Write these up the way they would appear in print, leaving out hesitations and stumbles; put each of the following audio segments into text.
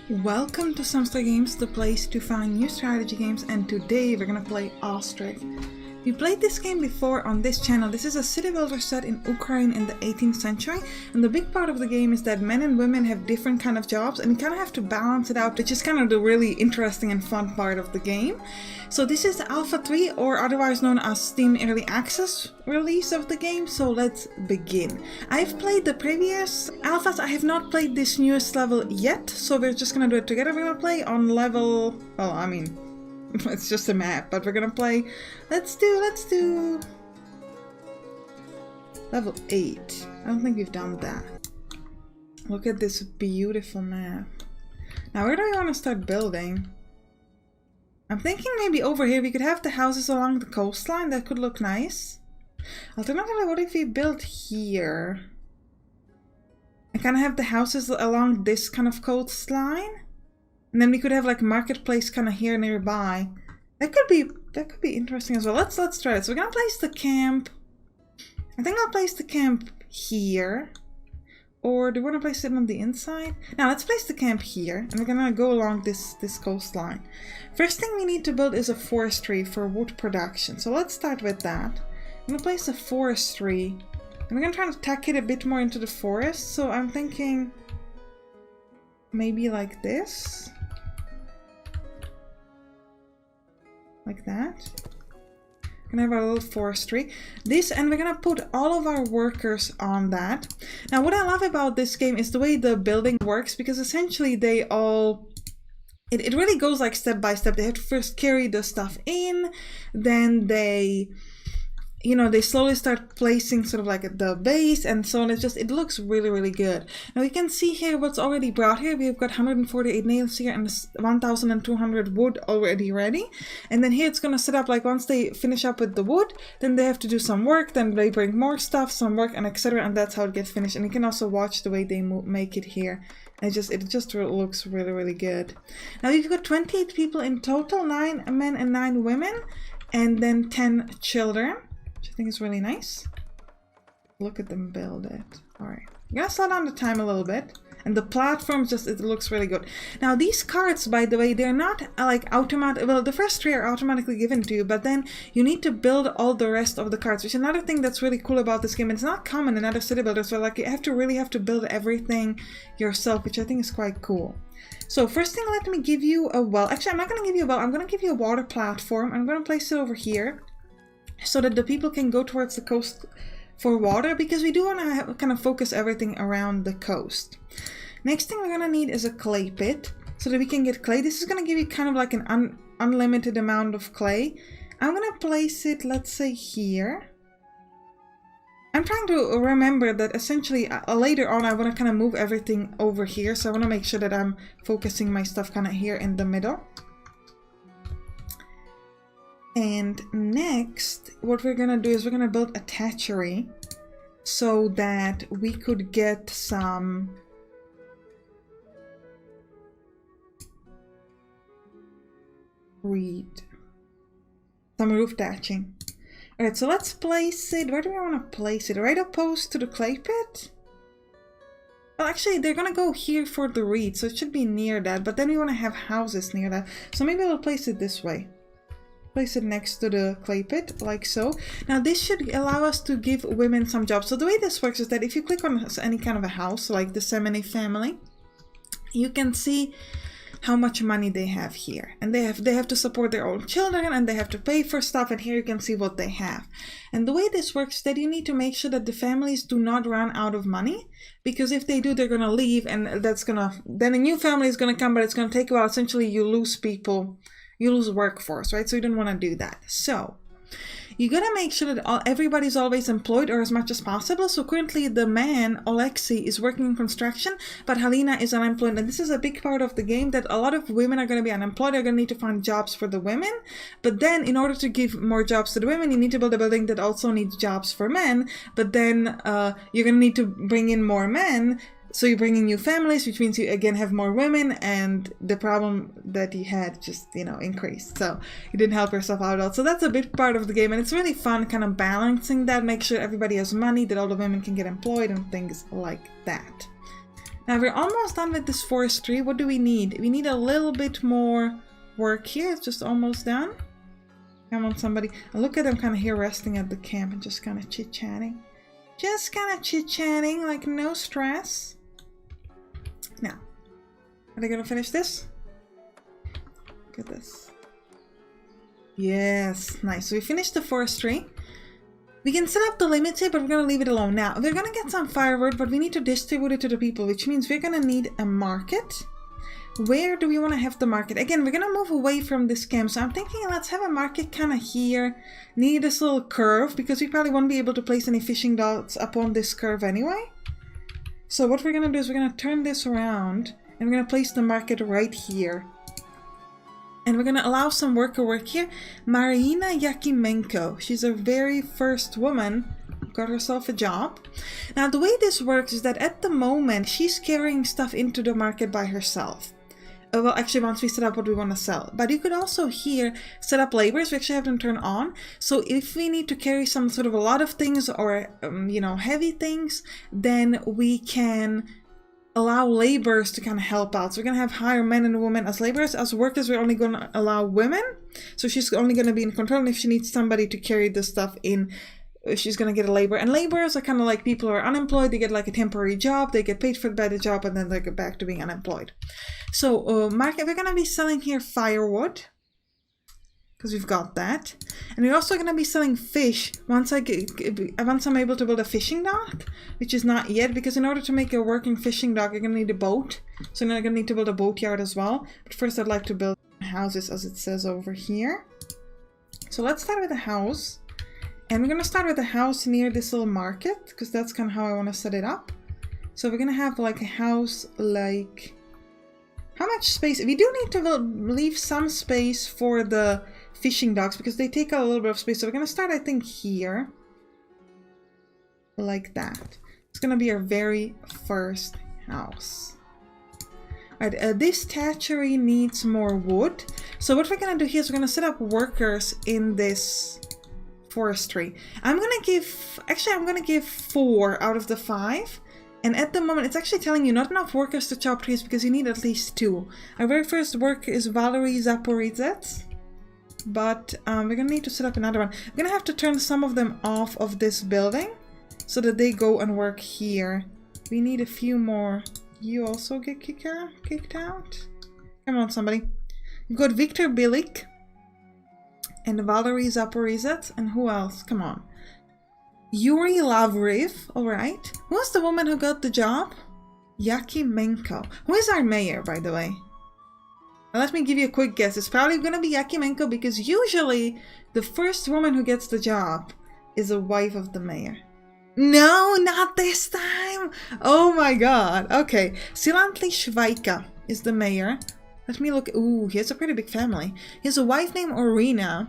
Welcome to Sampstra Games, the place to find new strategy games, and today we're gonna play Ostriv. We played this game before on this channel. This is a city builder set in Ukraine in the 18th century, and the big part of the game is that men and women have different kind of jobs and you kind of have to balance it out, which is kind of the really interesting and fun part of the game. So this is the Alpha 3, or otherwise known as Steam Early Access release of the game, so let's begin. I've played the previous alphas, I have not played this newest level yet, so we're just gonna do it together. We're gonna play on level, well, I mean, it's just a map, but we're gonna play, let's do level 8. I don't think we've done that. Look at this beautiful map. Now where do we want to start building? I'm thinking maybe over here we could have the houses along the coastline. That could look nice. Alternatively, what if we build here? And kind of have the houses along this kind of coastline? And then we could have like marketplace kind of here nearby. That could be interesting as well. Let's try it. So we're gonna place the camp. I think I'll place the camp here. Or do we want to place it on the inside? Now let's place the camp here, and we're gonna go along this coastline. First thing we need to build is a forestry for wood production. So let's start with that. I'm gonna place a forestry, and we're gonna try to tack it a bit more into the forest. So I'm thinking maybe like this. Like that. Gonna have our little forestry. This, and we're gonna put all of our workers on that. Now what I love about this game is the way the building works, because essentially they all... It really goes like step by step. They have to first carry the stuff in, then they... You know, they slowly start placing sort of like the base and so on. It looks really, really good. Now you can see here what's already brought here. We've got 148 nails here and 1,200 wood already ready. And then here it's going to set up, like once they finish up with the wood, then they have to do some work, then they bring more stuff, some work, and etc. And that's how it gets finished. And you can also watch the way they make it here. And it just looks really, really good. Now you've got 28 people in total, 9 men and 9 women, and then 10 children. Which I think is really nice. Look at them build it. Alright. I'm gonna slow down the time a little bit. And the platform it looks really good. Now these cards, by the way, they're not like automatic. Well, the first 3 are automatically given to you, but then you need to build all the rest of the cards, which is another thing that's really cool about this game. It's not common in other city builders, so like you really have to build everything yourself, which I think is quite cool. So first thing, let me give you a well. Actually, I'm not gonna give you a well. I'm gonna give you a water platform. I'm gonna place it over here, so that the people can go towards the coast for water, because we do want to kind of focus everything around the coast. Next thing we're going to need is a clay pit, so that we can get clay. This is going to give you kind of like an unlimited amount of clay. I'm going to place it, let's say, here. I'm trying to remember that essentially later on I want to kind of move everything over here, so I want to make sure that I'm focusing my stuff kind of here in the middle. And next, what we're gonna do is we're gonna build a hatchery so that we could get some roof thatching. Alright, so let's place it. Where do we want to place it? Right opposed to the clay pit? Well, actually, they're gonna go here for the reed, so it should be near that, but then we want to have houses near that. So maybe we'll place it this way. Place it next to the clay pit, like so. Now this should allow us to give women some jobs. So the way this works is that if you click on any kind of a house, like the Semeny family, you can see how much money they have here. And they have to support their own children, and they have to pay for stuff, and here you can see what they have. And the way this works is that you need to make sure that the families do not run out of money, because if they do, they're gonna leave, and then a new family is gonna come, but it's gonna take a while. Essentially, you lose people. You lose workforce, right? So you don't want to do that. So you gotta make sure that everybody's always employed, or as much as possible. So currently the man, Alexei, is working in construction, but Halina is unemployed. And this is a big part of the game, that a lot of women are going to be unemployed. They're going to need to find jobs for the women. But then in order to give more jobs to the women, you need to build a building that also needs jobs for men. But then you're going to need to bring in more men. So you bring in new families, which means you again have more women, and the problem that you had just, you know, increased. So you didn't help yourself out at all. So that's a big part of the game, and it's really fun kind of balancing that, make sure everybody has money, that all the women can get employed and things like that. Now we're almost done with this forestry. What do we need? We need a little bit more work here. It's just almost done. Come on, somebody. And look at them kind of here resting at the camp and just kind of chit-chatting. Just kind of chit-chatting, like no stress. Now, are they gonna finish this? Look at this. Yes, nice. So we finished the forestry. We can set up the limiter, but we're gonna leave it alone. Now, we're gonna get some firewood, but we need to distribute it to the people, which means we're gonna need a market. Where do we want to have the market? Again, we're gonna move away from this camp, so I'm thinking let's have a market kind of here, near this little curve, because we probably won't be able to place any fishing dots upon this curve anyway. So what we're gonna do is we're gonna turn this around, and we're gonna place the market right here. And we're gonna allow some worker work here. Marina Yakimenko, she's our very first woman who got herself a job. Now the way this works is that at the moment she's carrying stuff into the market by herself. Well, actually, once we set up what we want to sell. But you could also here set up laborers. We actually have them turn on. So if we need to carry some sort of a lot of things or, you know, heavy things, then we can allow laborers to kind of help out. So we're going to have hire men and women as laborers. As workers, we're only going to allow women. So she's only going to be in control. And if she needs somebody to carry the stuff in, she's going to get a laborer. And laborers are kind of like people who are unemployed. They get like a temporary job. They get paid for by the job and then they get back to being unemployed. So market, we're going to be selling here firewood because we've got that. And we're also going to be selling fish once I'm able to build a fishing dock, which is not yet, because in order to make a working fishing dock, you're going to need a boat. So now I'm going to need to build a boatyard as well. But first I'd like to build houses as it says over here. So let's start with a house. And we're going to start with a house near this little market, because that's kind of how I want to set it up. So we're going to have like a house like... How much space? We do need to leave some space for the fishing docks, because they take a little bit of space. So we're going to start, I think, here. Like that. It's going to be our very first house. Alright, this thatchery needs more wood. So what we're going to do here is we're going to set up workers in this... forestry. I'm gonna give 4 out of the 5, and at the moment it's actually telling you not enough workers to chop trees because you need at least 2. Our very first worker is Valerie Zaporizets, but we're gonna need to set up another one. I'm gonna have to turn some of them off of this building so that they go and work here. We need a few more. You also get kicked out? Come on, somebody. You've got Victor Bilik and Valerie Zaporizets, and who else? Come on. Yuri Lavriv, alright. Who was the woman who got the job? Yakimenko. Who is our mayor, by the way? Now, let me give you a quick guess. It's probably gonna be Yakimenko, because usually the first woman who gets the job is a wife of the mayor. No, not this time! Oh my god. Okay. Silantli Shvaika is the mayor. Let me look. Ooh, he has a pretty big family. He has a wife named Orina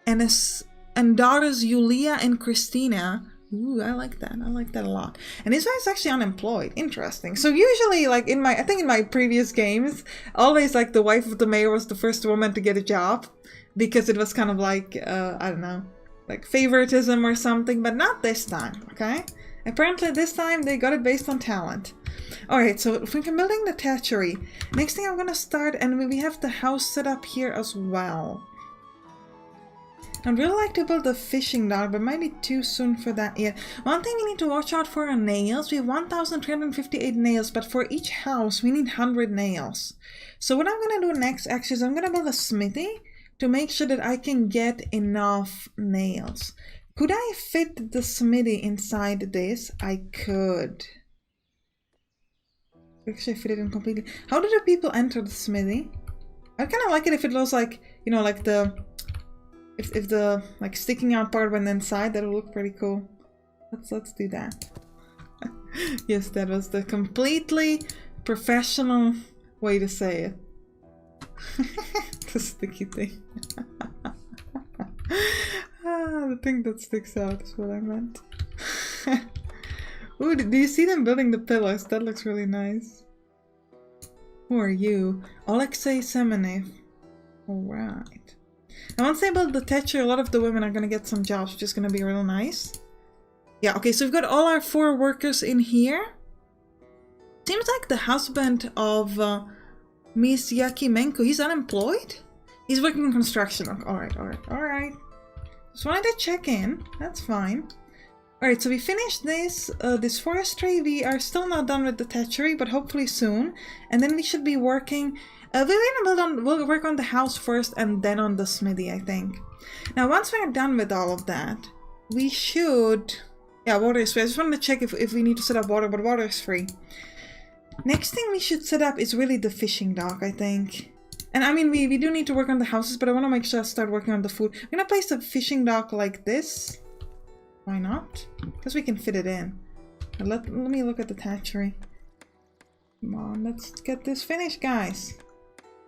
and daughters Yulia and Christina. Ooh, I like that. I like that a lot. And his wife's actually unemployed. Interesting. So usually, like I think in my previous games, always like the wife of the mayor was the first woman to get a job, because it was kind of like, I don't know, like favoritism or something, but not this time, okay? Apparently this time they got it based on talent. Alright, so if we're building the thatchery, next thing I'm gonna start, and we have the house set up here as well. I'd really like to build a fishing dock, but it might be too soon for that yet. One thing we need to watch out for are nails. We have 1,358 nails, but for each house we need 100 nails. So what I'm gonna do next actually is I'm gonna build a smithy to make sure that I can get enough nails. Could I fit the smithy inside this? I could. Actually fit it in completely. How do the people enter the smithy? I kind of like it if it was like, you know, like the... If the like sticking out part went inside, that would look pretty cool. Let's do that. Yes, that was the completely professional way to say it. The sticky thing. The thing that sticks out is what I meant. Ooh, do you see them building the pillars? That looks really nice. Who are you? Alexei Semenev. Alright. Now once they build the thatcher, a lot of the women are gonna get some jobs, which is gonna be real nice. Yeah, okay, so we've got all our 4 workers in here. Seems like the husband of Miss Yakimenko, he's unemployed? He's working in construction. Alright. Just wanted to check in. That's fine. Alright, so we finished this this forestry. We are still not done with the thatchery, but hopefully soon. And then we should be working... we'll work on the house first and then on the smithy, I think. Now, once we're done with all of that, we should... Yeah, water is free. I just wanted to check if we need to set up water, but water is free. Next thing we should set up is really the fishing dock, I think. And I mean, we do need to work on the houses, but I want to make sure I start working on the food. I'm going to place the fishing dock like this. Why not? Because we can fit it in. Let me look at the thatchery. Come on, let's get this finished, guys.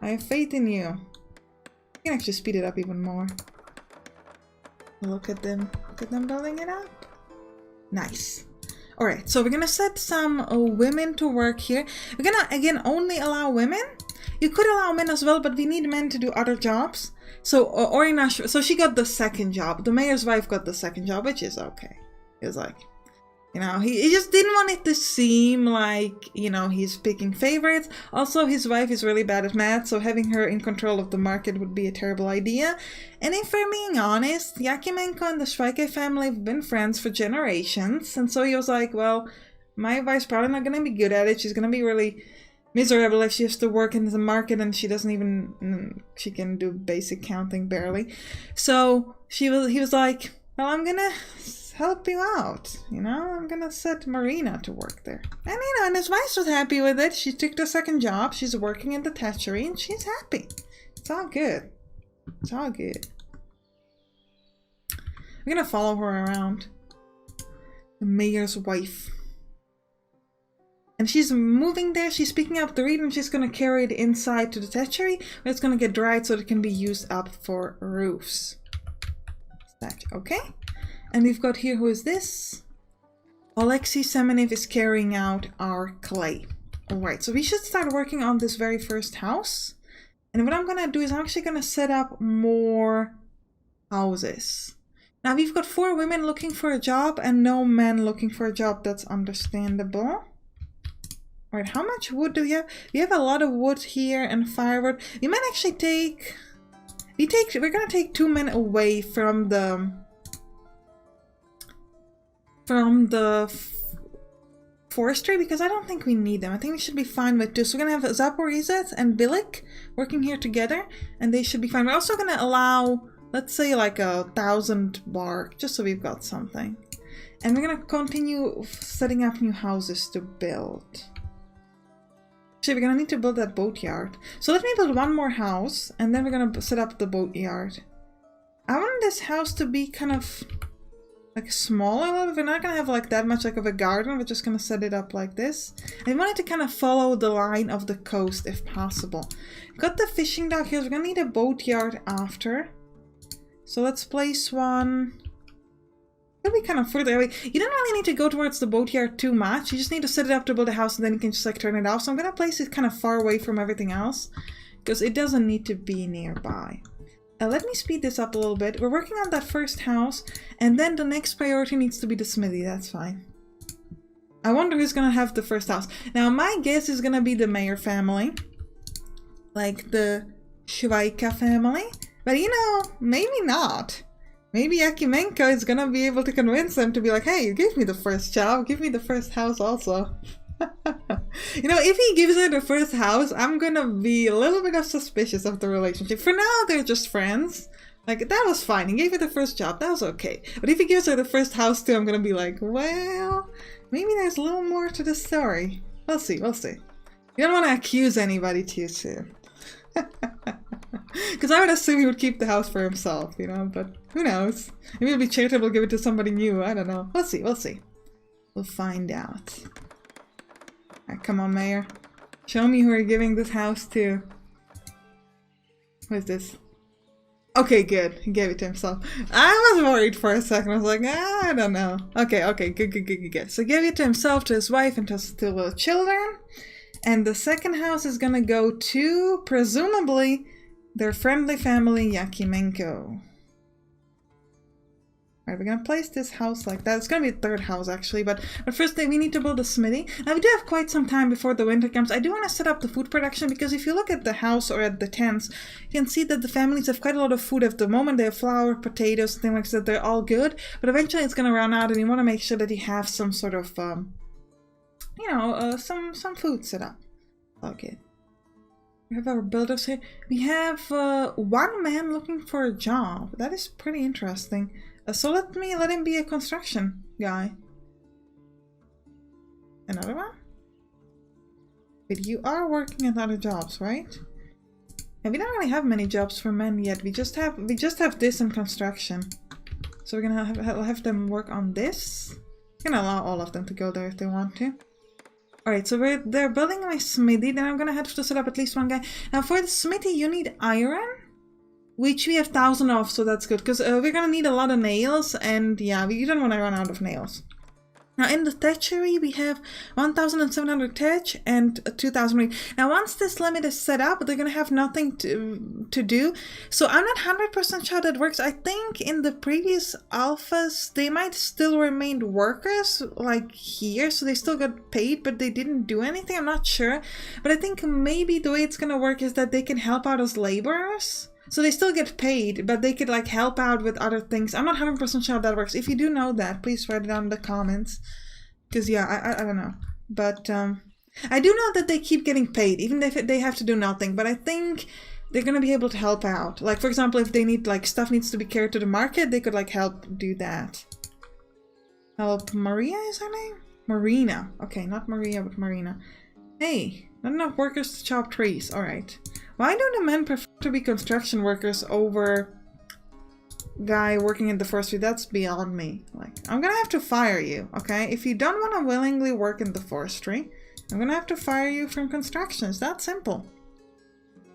I have faith in you. I can actually speed it up even more. Look at them. Look at them building it up. Nice. Alright, so we're gonna set some women to work here. We're gonna, again, only allow women. You could allow men as well, but we need men to do other jobs. So, Orina, so she got the second job. The mayor's wife got the second job, which is okay. It was like, you know, he just didn't want it to seem like, you know, he's picking favorites. Also, his wife is really bad at math, so having her in control of the market would be a terrible idea. And if we're being honest, Yakimenko and the Schweike family have been friends for generations. And so he was like, well, my wife's probably not going to be good at it. She's going to be really miserable if she has to work in the market and she doesn't even, she can do basic counting barely. So he was like, well, I'm going to help you out, you know, I'm gonna set Marina to work there. And you know, and his wife was happy with it. She took the second job, she's working in the thatchery and she's happy. It's all good. It's all good. I'm gonna follow her around. The mayor's wife. And she's moving there, she's picking up the reed and she's gonna carry it inside to the thatchery where it's gonna get dried so it can be used up for roofs. Okay? And we've got here, who is this? Alexei Semenev is carrying out our clay. Alright, so we should start working on this very first house. And what I'm going to do is I'm actually going to set up more houses. Now we've got 4 women looking for a job and no men looking for a job. That's understandable. Alright, how much wood do we have? We have a lot of wood here and firewood. We might actually take... We're going to take 2 men away from the forestry because I don't think we need them. I think we should be fine with 2. So we're gonna have Zaporizhzhia and Bilik working here together and they should be fine. We're also gonna allow, let's say, like 1,000 bark, just so we've got something. And we're gonna continue setting up new houses to build. Actually, we're gonna need to build that boatyard. So let me build one more house and then we're gonna set up the boatyard. I want this house to be kind of like smaller. We're not gonna have like that much like of a garden. We're just gonna set it up like this. I wanted to kind of follow the line of the coast if possible. Got the fishing dock here. We're gonna need a boatyard after. So let's place one. It'll be kind of further away. You don't really need to go towards the boatyard too much. You just need to set it up to build a house and then you can just like turn it off. So I'm gonna place it kind of far away from everything else because it doesn't need to be nearby. Let me speed this up a little bit. We're working on that first house, and then the next priority needs to be the smithy. That's fine. I wonder who's gonna have the first house. Now, my guess is gonna be the mayor family. Like the Schweike family. But you know, maybe not. Maybe Yakimenko is gonna be able to convince them to be like, hey, you gave me the first job, give me the first house also. You know, if he gives her the first house, I'm gonna be a little bit of suspicious of the relationship. For now, they're just friends. Like, that was fine. He gave her the first job. That was okay. But if he gives her the first house too, I'm gonna be like, well, maybe there's a little more to the story. We'll see, we'll see. You don't want to accuse anybody too soon. Because I would assume he would keep the house for himself, you know, but who knows? Maybe it'll be charitable, give it to somebody new. I don't know. We'll see, we'll see. We'll find out. Alright, come on, Mayor. Show me who you're giving this house to. Who is this? Okay, good. He gave it to himself. I was worried for a second. I was like, I don't know. Okay, good. So gave it to himself, to his wife, and to the children. And the second house is gonna go to, presumably, their friendly family, Yakimenko. Alright, we're gonna place this house like that. It's gonna be a third house actually, but first we need to build a smithy. Now we do have quite some time before the winter comes. I do want to set up the food production because if you look at the house or at the tents, you can see that the families have quite a lot of food at the moment. They have flour, potatoes, things like that. They're all good, but eventually it's gonna run out and you want to make sure that you have some sort of, you know, some food set up. Okay. We have our builders here. We have one man looking for a job. That is pretty interesting. So let him be a construction guy. Another one? But you are working at other jobs, right? And we don't really have many jobs for men yet. We just have this in construction. So we're gonna have them work on this. We're gonna allow all of them to go there if they want to. Alright, so they're building my smithy. Then I'm gonna have to set up at least one guy. Now for the smithy you need iron, which we have 1,000 of, so that's good. Because we're gonna need a lot of nails, and yeah, you don't want to run out of nails. Now in the thatchery we have 1,700 thatch and 2,000 Now once this limit is set up, they're gonna have nothing to do. So I'm not 100% sure that works. I think in the previous alphas they might still remain workers like here, so they still got paid but they didn't do anything. I'm not sure, but I think maybe the way it's gonna work is that they can help out as laborers. So they still get paid, but they could like help out with other things. I'm not 100% sure how that works. If you do know that, please write it down in the comments. Because yeah, I don't know. But I do know that they keep getting paid, even if they have to do nothing. But I think they're going to be able to help out. Like for example, if they need like stuff needs to be carried to the market, they could like help do that. Help Maria is her name? Marina. Okay, not Maria, but Marina. Hey, not enough workers to chop trees. Alright. Why do the men prefer to be construction workers over guy working in the forestry? That's beyond me. Like, I'm gonna have to fire you, okay? If you don't want to willingly work in the forestry, I'm gonna have to fire you from construction. It's that simple.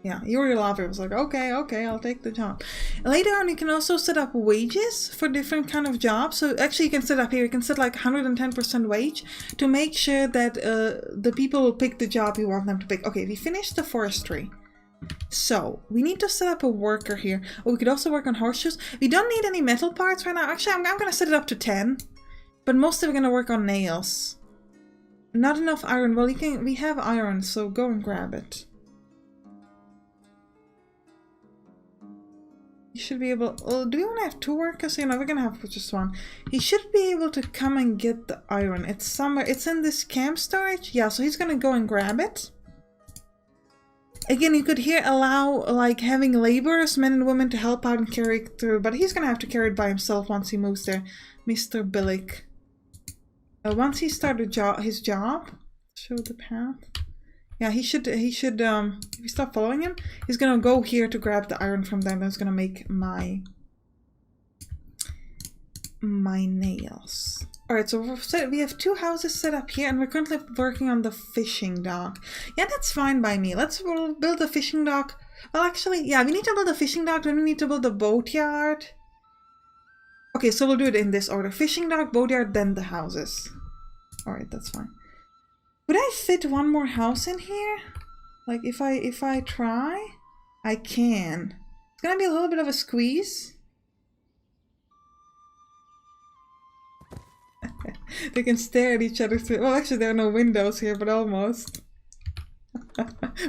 Yeah, Yuri Lover was like, okay, I'll take the job. Later on, you can also set up wages for different kind of jobs. So actually, you can set up here, you can set like 110% wage to make sure that the people will pick the job you want them to pick. Okay, we finished the forestry. So we need to set up a worker here. Oh, we could also work on horseshoes. We don't need any metal parts right now. Actually, I'm gonna set it up to 10, but mostly we're gonna work on nails. Not enough iron. Well, we have iron, so go and grab it. You should be able. Oh, do we want to have 2 workers here? No, we're gonna have just 1. He should be able to come and get the iron. It's somewhere. It's in this camp storage. Yeah, so he's gonna go and grab it. Again, you could here allow like having laborers, men and women, to help out and carry it through, but he's gonna have to carry it by himself once he moves there. Mr. Billick. Once he started his job, show the path. Yeah, he should. If we stop following him, he's gonna go here to grab the iron from there. That's gonna make my nails. Alright, so we have 2 houses set up here, and we're currently working on the fishing dock. Yeah, that's fine by me. We'll build a fishing dock. Well, actually, yeah, we need to build a fishing dock, then we need to build a boatyard. Okay, so we'll do it in this order. Fishing dock, boatyard, then the houses. Alright, that's fine. Would I fit 1 more house in here? Like, if I try, I can. It's gonna be a little bit of a squeeze. They can stare at each other through. Well, actually, there are no windows here, but almost.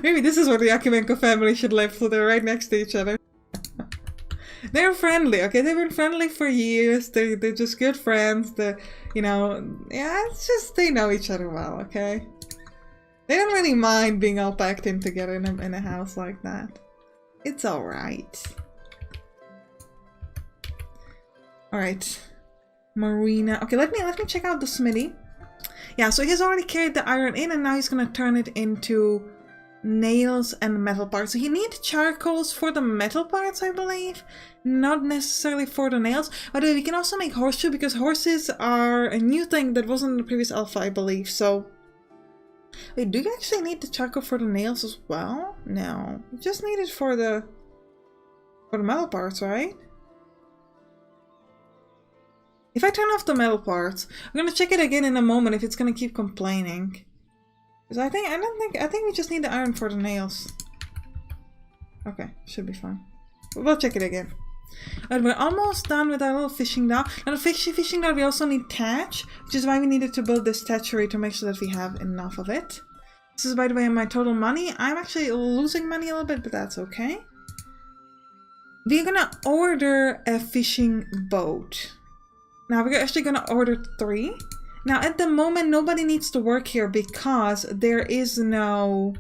Maybe this is where the Yakimenko family should live, so they're right next to each other. They're friendly, okay? They've been friendly for years. They're just good friends. You know, yeah, it's just they know each other well, okay? They don't really mind being all packed in together in a house like that. It's alright. Alright. Marina. Okay, let me check out the smithy. Yeah, so he's already carried the iron in, and now he's gonna turn it into nails and metal parts. So he needs charcoals for the metal parts, I believe, not necessarily for the nails. But we can also make horseshoe, because horses are a new thing that wasn't in the previous alpha, I believe. So wait, do you actually need the charcoal for the nails as well? No, you just need it for the metal parts, right? If I turn off the metal parts, I'm gonna check it again in a moment if it's gonna keep complaining. Because I think we just need the iron for the nails. Okay, should be fine. We'll check it again. But we're almost done with our little fishing dock. Now the fishing dock, we also need thatch, which is why we needed to build this thatchery to make sure that we have enough of it. This is, by the way, my total money. I'm actually losing money a little bit, but that's okay. We're gonna order a fishing boat. Now we're actually gonna order 3. Now at the moment, nobody needs to work here because there is no...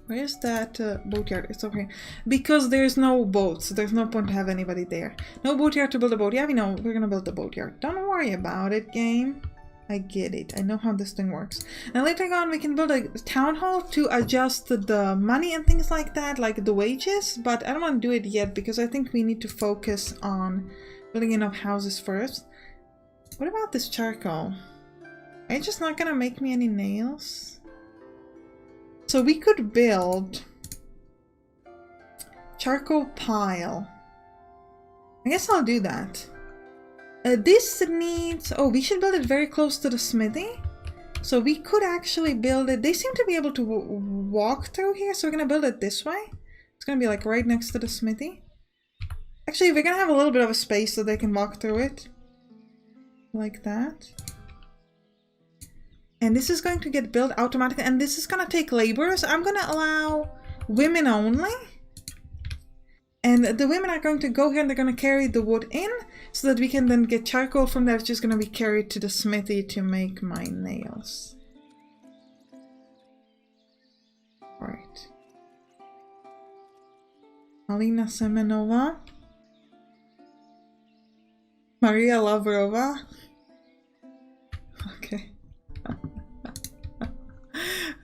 Where is that boatyard? It's okay. Because there's no boats, so there's no point to have anybody there. No boatyard to build a boat. Yeah, we know. We're gonna build the boatyard. Don't worry about it, game. I get it. I know how this thing works. Now later on, we can build a town hall to adjust the money and things like that, like the wages. But I don't want to do it yet because I think we need to focus on building enough houses first. What about this charcoal? Are you just not gonna make me any nails? So we could build charcoal pile. I guess I'll do that. This needs... Oh, we should build it very close to the smithy. So we could actually build it... They seem to be able to walk through here, so we're going to build it this way. It's going to be like right next to the smithy. Actually, we're going to have a little bit of a space so they can walk through it. Like that. And this is going to get built automatically, and this is going to take laborers. I'm going to allow women only. And the women are going to go here and they're going to carry the wood in so that we can then get charcoal from that, which is going to be carried to the smithy to make my nails. Right. Alina Semenova. Maria Lavrova. Okay.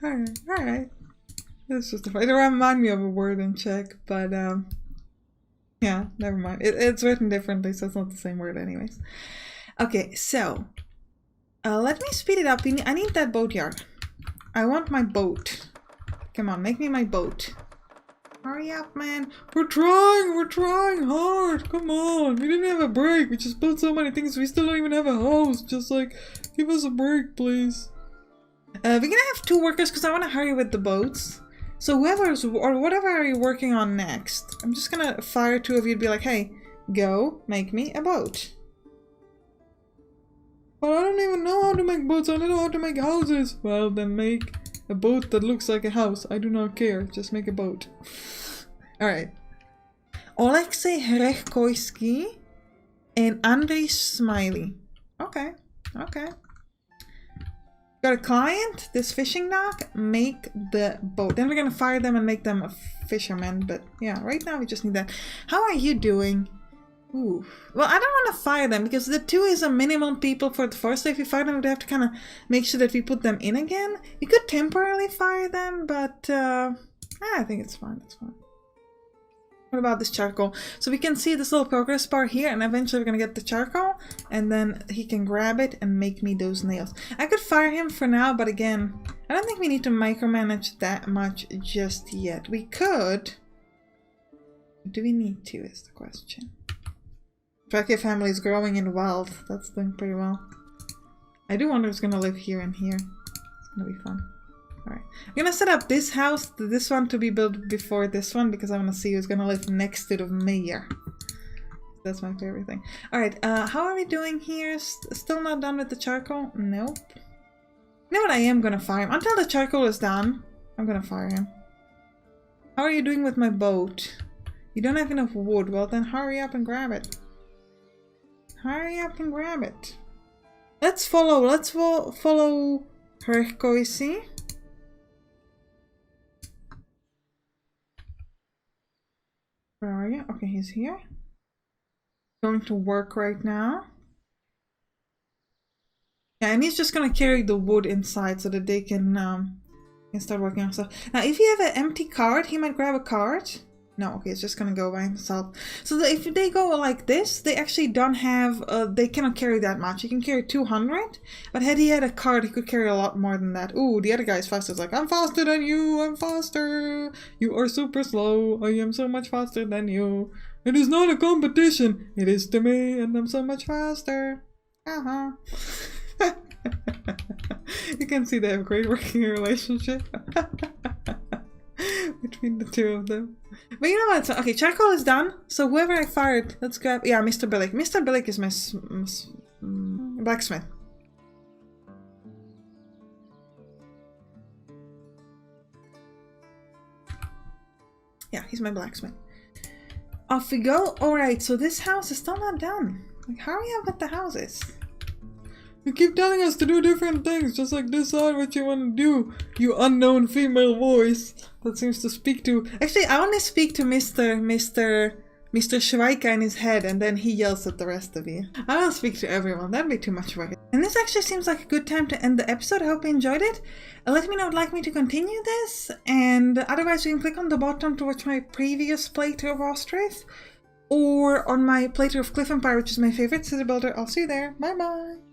Alright. That's just a fight. It reminded me of a word in Czech, but yeah, never mind. It's written differently, so it's not the same word anyways. Okay, so let me speed it up. I need that boatyard. I want my boat. Come on, make me my boat. Hurry up, man. We're trying hard. Come on. We didn't have a break. We just built so many things. We still don't even have a house. Just like, give us a break, please. We're gonna have 2 workers because I want to hurry with the boats. So whoever's, or whatever are you working on next? I'm just gonna fire 2 of you to be like, hey, go make me a boat. But I don't even know how to make boats. I don't know how to make houses. Well, then make a boat that looks like a house. I do not care. Just make a boat. Alright. Oleksij Hrechkojski and Andrei Smiley. Okay. Okay. Got a client, this fishing dock, make the boat. Then we're gonna fire them and make them a fisherman, but yeah, right now we just need that. How are you doing? Ooh. Well, I don't want to fire them because the 2 is a minimum people for the first. So if you fire them, we have to kind of make sure that we put them in again. We could temporarily fire them, but I think it's fine, it's fine. What about this charcoal? So we can see this little progress bar here, and eventually we're gonna get the charcoal, and then he can grab it and make me those nails. I could fire him for now, but again, I don't think we need to micromanage that much just yet. We could. Do we need to, is the question. Drake family is growing in wealth. That's doing pretty well. I do wonder who's gonna live here and here. It's gonna be fun. Alright. I'm gonna set up this house, this one to be built before this one because I want to see who's gonna live next to the mayor. That's my favorite thing. Alright, how are we doing here? Still not done with the charcoal? Nope. You know what, I am gonna fire him. Until the charcoal is done, I'm gonna fire him. How are you doing with my boat? You don't have enough wood. Well then hurry up and grab it. Hurry up and grab it. Let's follow Hrechkojski. Where are you? Okay, he's here. Going to work right now. Yeah, and he's just gonna carry the wood inside so that they can start working on stuff. Now, if you have an empty cart, he might grab a cart. No, okay, it's just gonna go by himself. So that if they go like this, they actually don't have, they cannot carry that much. He can carry 200, but had he had a cart, he could carry a lot more than that. Ooh, the other guy's faster. It's like, I'm faster than you, I'm faster. You are super slow, I am so much faster than you. It is not a competition, it is to me, and I'm so much faster. Uh-huh. You can see they have a great working relationship. between the two of them. But you know what? So, okay, charcoal is done. So whoever I fired, let's grab... Yeah, Mr. Billick. Mr. Billick is my blacksmith. Yeah, he's my blacksmith. Off we go. Alright, so this house is still not done. Like, how are we at the houses? You keep telling us to do different things, just like decide what you want to do, you unknown female voice that seems to speak to... Actually, I want to speak to Mr. Schweika in his head, and then he yells at the rest of you. I don't speak to everyone, that'd be too much work. And this actually seems like a good time to end the episode. I hope you enjoyed it. Let me know if you'd like me to continue this, and otherwise you can click on the bottom to watch my previous playthrough of Ostriv, or on my playthrough of Cliff Empire, which is my favorite city builder. I'll see you there. Bye bye!